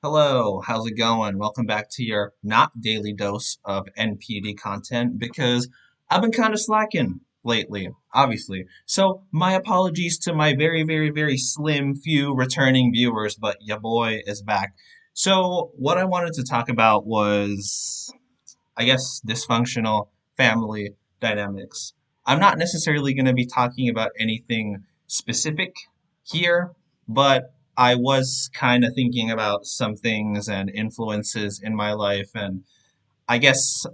Hello, how's it going? Welcome back to your not daily dose of NPD content because I've been kind of slacking lately, obviously. So, my apologies to my very, very, very slim few returning viewers, but your boy is back. So, what I wanted to talk about was, I guess, dysfunctional family dynamics. I'm not necessarily going to be talking about anything specific here, but I was kind of thinking about some things and influences in my life, and I guess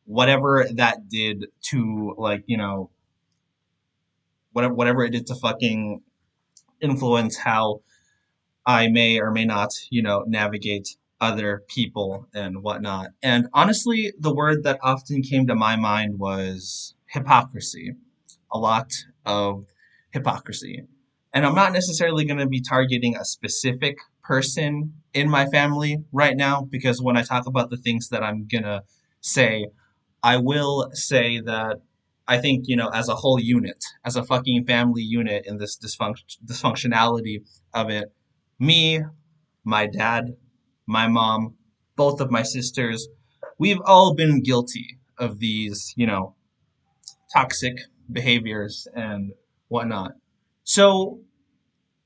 whatever that did to, whatever it did to fucking influence how I may or may not, navigate other people and whatnot. And honestly, the word that often came to my mind was hypocrisy. A lot of hypocrisy. And I'm not necessarily going to be targeting a specific person in my family right now because when I talk about the things that I'm going to say, I will say that I think, as a whole unit, as a fucking family unit in this dysfunctionality of it, me, my dad, my mom, both of my sisters, we've all been guilty of these, toxic behaviors and whatnot. So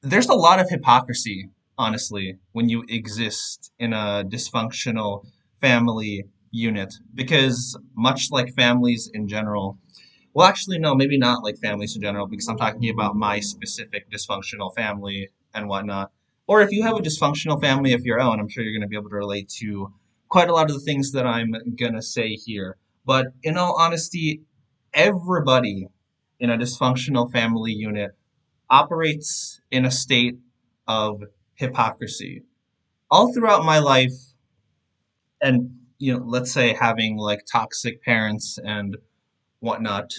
there's a lot of hypocrisy, honestly, when you exist in a dysfunctional family unit, because much like families in general, well, actually, no, maybe not like families in general, because I'm talking about my specific dysfunctional family and whatnot. Or if you have a dysfunctional family of your own, I'm sure you're going to be able to relate to quite a lot of the things that I'm going to say here. But in all honesty, everybody in a dysfunctional family unit operates in a state of hypocrisy. All throughout my life, and let's say having like toxic parents and whatnot,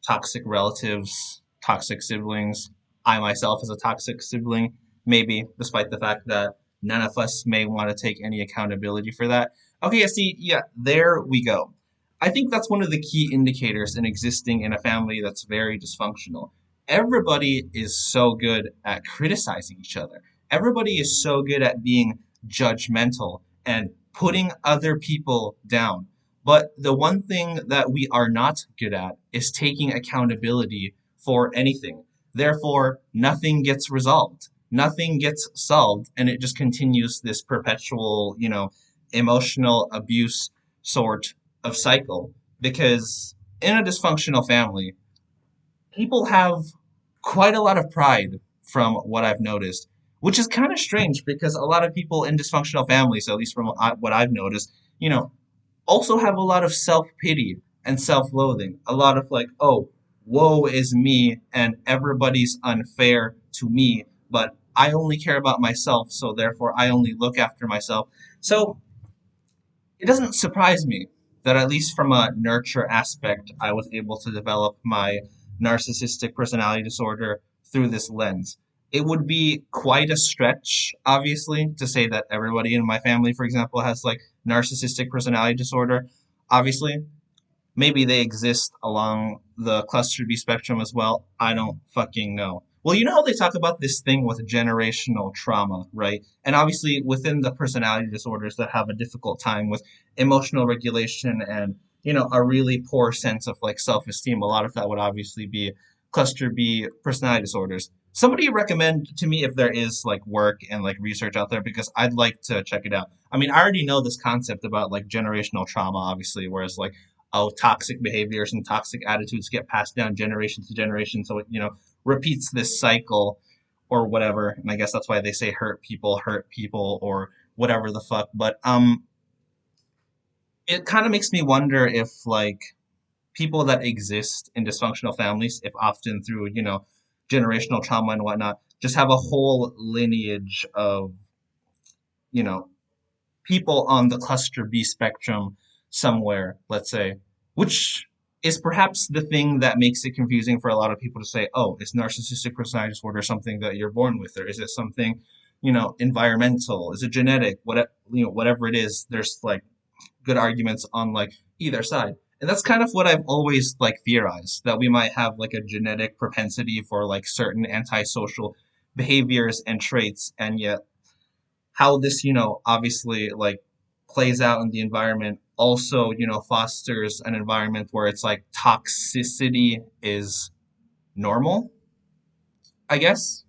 toxic relatives, toxic siblings. I myself as a toxic sibling, maybe, despite the fact that none of us may want to take any accountability for that. Okay, see, yeah, there we go. I think that's one of the key indicators in existing in a family that's very dysfunctional. Everybody is so good at criticizing each other. Everybody is so good at being judgmental and putting other people down. But the one thing that we are not good at is taking accountability for anything. Therefore, nothing gets resolved. Nothing gets solved, and it just continues this perpetual, emotional abuse sort of cycle. Because in a dysfunctional family, people have quite a lot of pride from what I've noticed, which is kind of strange because a lot of people in dysfunctional families, at least from what I've noticed, also have a lot of self pity and self loathing. A lot of like, oh, woe is me, and everybody's unfair to me, but I only care about myself, so therefore I only look after myself. So it doesn't surprise me that, at least from a nurture aspect, I was able to develop my narcissistic personality disorder through this lens. It would be quite a stretch, obviously, to say that everybody in my family, for example, has like narcissistic personality disorder. Obviously, maybe they exist along the cluster B spectrum as well. I don't fucking know. Well, you know how they talk about this thing with generational trauma, right? And obviously, within the personality disorders that have a difficult time with emotional regulation and, a really poor sense of like self esteem, a lot of that would obviously be cluster B personality disorders. Somebody recommend to me if there is like work and like research out there because I'd like to check it out. I mean, I already know this concept about like generational trauma, obviously, whereas like toxic behaviors and toxic attitudes get passed down generation to generation. So it, repeats this cycle or whatever. And I guess that's why they say hurt people, or whatever the fuck. But it kind of makes me wonder if like people that exist in dysfunctional families, if often through, generational trauma and whatnot, just have a whole lineage of, you know, people on the cluster B spectrum somewhere, let's say, which is perhaps the thing that makes it confusing for a lot of people to say, oh, is narcissistic personality disorder something that you're born with, or is it something, environmental? Is it genetic? Whatever it is, there's like good arguments on like either side. And that's kind of what I've always like theorized, that we might have like a genetic propensity for like certain antisocial behaviors and traits, and yet how this, obviously like plays out in the environment also, fosters an environment where it's like toxicity is normal, I guess.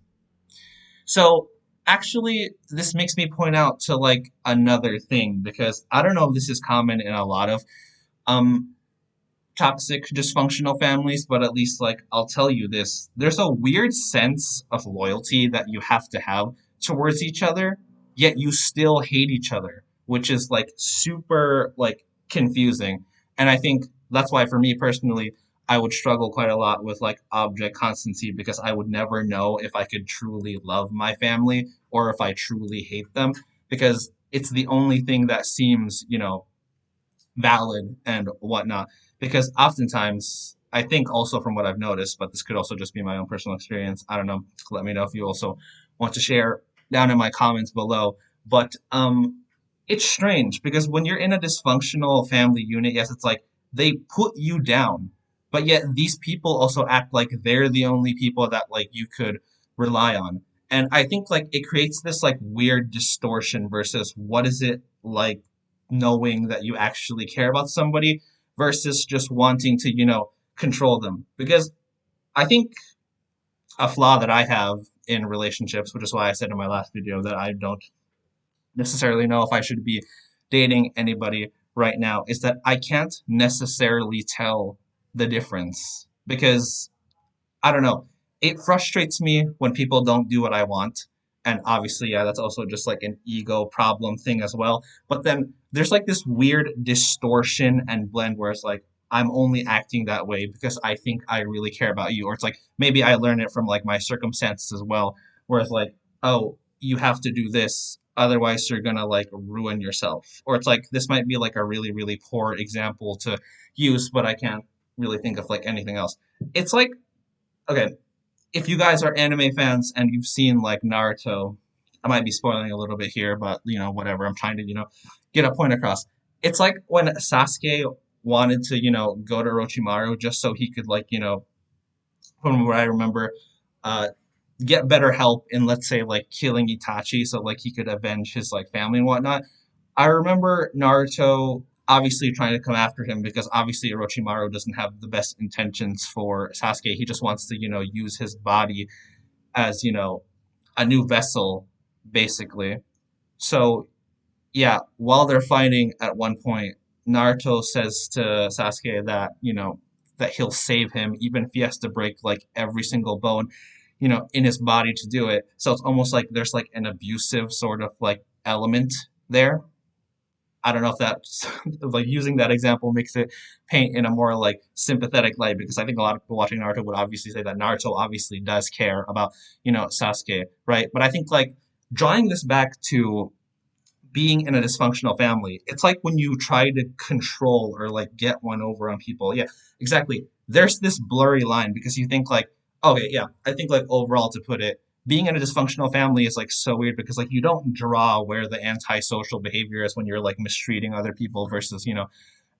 So actually, this makes me point out to like another thing because I don't know if this is common in a lot of um toxic dysfunctional families, but at least like I'll tell you this, there's a weird sense of loyalty that you have to have towards each other, yet you still hate each other, which is like super like confusing. And I think that's why for me personally, I would struggle quite a lot with like object constancy because I would never know if I could truly love my family or if I truly hate them because it's the only thing that seems, valid and whatnot. Because oftentimes, I think also from what I've noticed, but this could also just be my own personal experience. I don't know. Let me know if you also want to share down in my comments below. But it's strange because when you're in a dysfunctional family unit, yes, it's like they put you down, but yet these people also act like they're the only people that like you could rely on. And I think like it creates this like weird distortion versus what is it like knowing that you actually care about somebody versus just wanting to, control them. Because I think a flaw that I have in relationships, which is why I said in my last video that I don't necessarily know if I should be dating anybody right now, is that I can't necessarily tell the difference. Because I don't know. It frustrates me when people don't do what I want. And obviously, yeah, that's also just like an ego problem thing as well. But then there's like this weird distortion and blend where it's like, I'm only acting that way because I think I really care about you. Or it's like, maybe I learn it from like my circumstances as well, where it's like, oh, you have to do this. Otherwise, you're gonna like ruin yourself. Or it's like, this might be like a really, really poor example to use, but I can't really think of like anything else. It's like, okay, if you guys are anime fans and you've seen like Naruto, I might be spoiling a little bit here, but whatever. I'm trying to, get a point across. It's like when Sasuke wanted to, go to Orochimaru just so he could like, from what I remember, uh, get better help in let's say like killing Itachi so like he could avenge his like family and whatnot. I remember Naruto obviously trying to come after him because obviously Orochimaru doesn't have the best intentions for Sasuke. He just wants to, use his body as, a new vessel, basically. So, yeah, while they're fighting at one point, Naruto says to Sasuke that, that he'll save him, even if he has to break like every single bone, in his body to do it. So it's almost like there's like an abusive sort of like element there. I don't know if that's like using that example makes it paint in a more like sympathetic light because I think a lot of people watching Naruto would obviously say that Naruto obviously does care about, Sasuke, right? But I think like drawing this back to being in a dysfunctional family, it's like when you try to control or like get one over on people. Yeah, exactly. There's this blurry line because you think like, okay, yeah, I think like overall to put it, being in a dysfunctional family is like so weird because like you don't draw where the antisocial behavior is when you're like mistreating other people versus,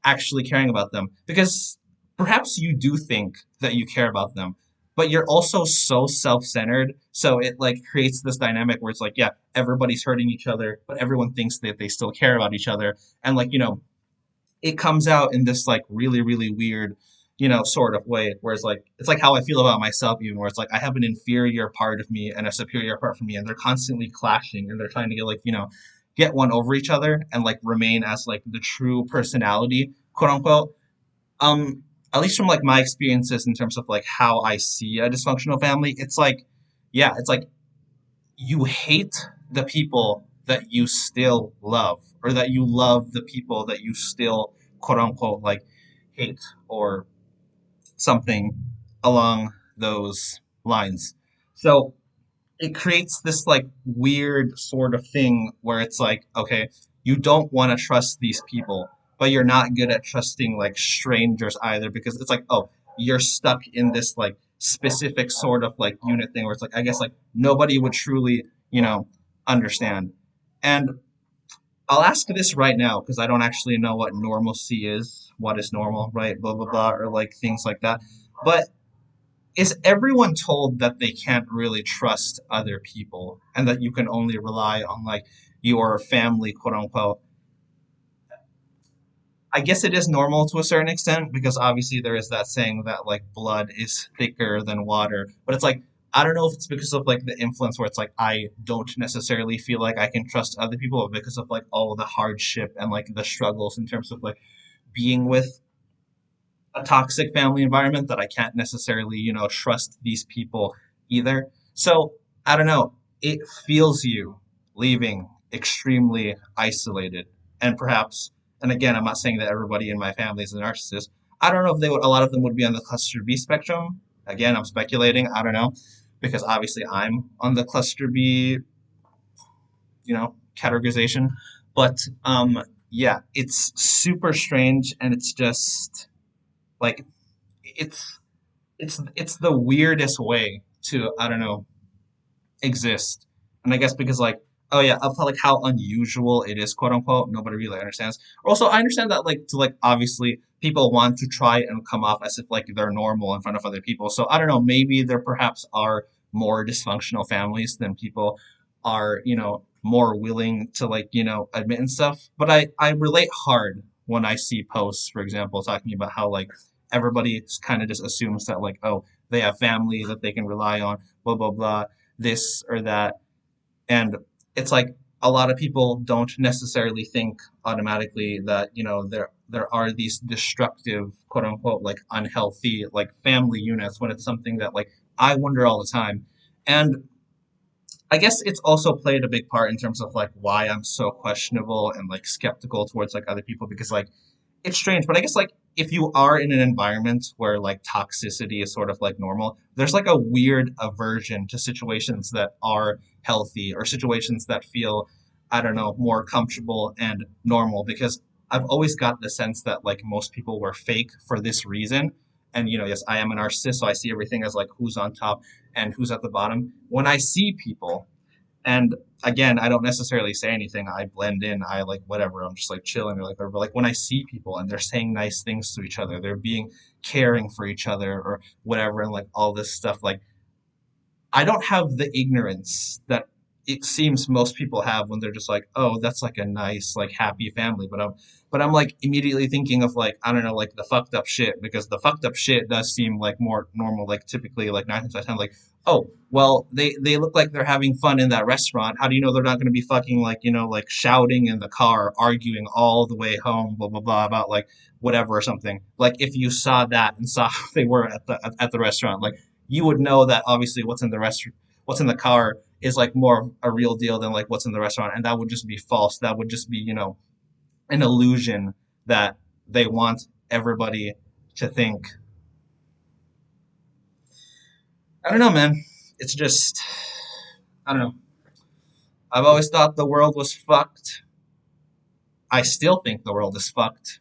actually caring about them. Because perhaps you do think that you care about them, but you're also so self-centered. So it like creates this dynamic where it's like, yeah, everybody's hurting each other, but everyone thinks that they still care about each other. And like, it comes out in this like really, really weird, sort of way where it's like how I feel about myself, even where it's like I have an inferior part of me and a superior part of me, and they're constantly clashing and they're trying to get like, get one over each other and like remain as like the true personality, quote unquote. Um, at least from like my experiences in terms of like how I see a dysfunctional family, it's like, yeah, it's like you hate the people that you still love, or that you love the people that you still quote unquote like hate, or something along those lines. So it creates this like weird sort of thing where it's like, okay, you don't want to trust these people, but you're not good at trusting like strangers either because it's like, oh, you're stuck in this like specific sort of like unit thing where it's like, I guess like nobody would truly, understand. And I'll ask this right now because I don't actually know what normalcy is, what is normal, right? Blah, blah, blah, or like things like that. But is everyone told that they can't really trust other people and that you can only rely on like your family, quote unquote, I guess it is normal to a certain extent because obviously there is that saying that like blood is thicker than water. But it's like I don't know if it's because of like the influence where it's like I don't necessarily feel like I can trust other people, or because of like all the hardship and like the struggles in terms of like being with a toxic family environment that I can't necessarily, trust these people either. So I don't know. It feels you leaving extremely isolated and perhaps, and again, I'm not saying that everybody in my family is a narcissist. I don't know if a lot of them would be on the cluster B spectrum. Again, I'm speculating. I don't know because obviously I'm on the cluster B, categorization. But yeah, it's super strange and it's just like it's it's the weirdest way to I don't know exist. And I guess because like oh yeah, I felt like how unusual it is, quote unquote. Nobody really understands. Also, I understand that like to like obviously people want to try and come off as if like they're normal in front of other people. So I don't know, maybe there perhaps are more dysfunctional families than people are, more willing to like, admit and stuff. But I relate hard when I see posts, for example, talking about how like everybody kind of just assumes that like, oh, they have family that they can rely on, blah blah blah, this or that. And it's like a lot of people don't necessarily think automatically that, there are these destructive, quote unquote, like unhealthy, like family units when it's something that like I wonder all the time. And I guess it's also played a big part in terms of like why I'm so questionable and like skeptical towards like other people because like it's strange, but I guess like if you are in an environment where like toxicity is sort of like normal, there's like a weird aversion to situations that are healthy or situations that feel, I don't know, more comfortable and normal because I've always got the sense that like most people were fake for this reason. And yes, I am a narcissist, so I see everything as like who's on top and who's at the bottom. When I see people and again, I don't necessarily say anything. I blend in. I like whatever. I'm just like chilling or like whatever. Like when I see people and they're saying nice things to each other, they're being caring for each other or whatever, and like all this stuff. Like I don't have the ignorance that it seems most people have when they're just like, oh, that's like a nice, like happy family. But I'm like immediately thinking of like, I don't know, like the fucked up shit because the fucked up shit does seem like more normal. Like typically, like 9 times out of 10, like, oh, well, they look like they're having fun in that restaurant. How do you know they're not going to be fucking like, like shouting in the car, arguing all the way home, blah blah blah about like whatever or something. Like if you saw that and saw how they were at the restaurant, like you would know that obviously what's in the car is like more a real deal than like what's in the restaurant, and that would just be false. That would just be an illusion that they want everybody to think. I don't know, man. It's just I don't know. I've always thought the world was fucked. I still think the world is fucked.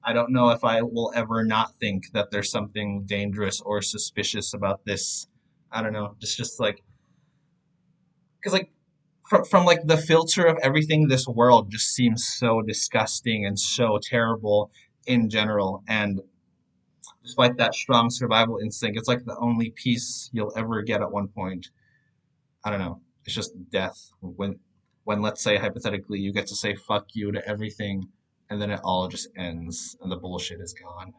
I don't know if I will ever not think that there's something dangerous or suspicious about this. I don't know. Just like because like from like the filter of everything, this world just seems so disgusting and so terrible in general. And despite that strong survival instinct, it's like the only peace you'll ever get at one point. I don't know. It's just death. When let's say hypothetically you get to say fuck you to everything, and then it all just ends and the bullshit is gone.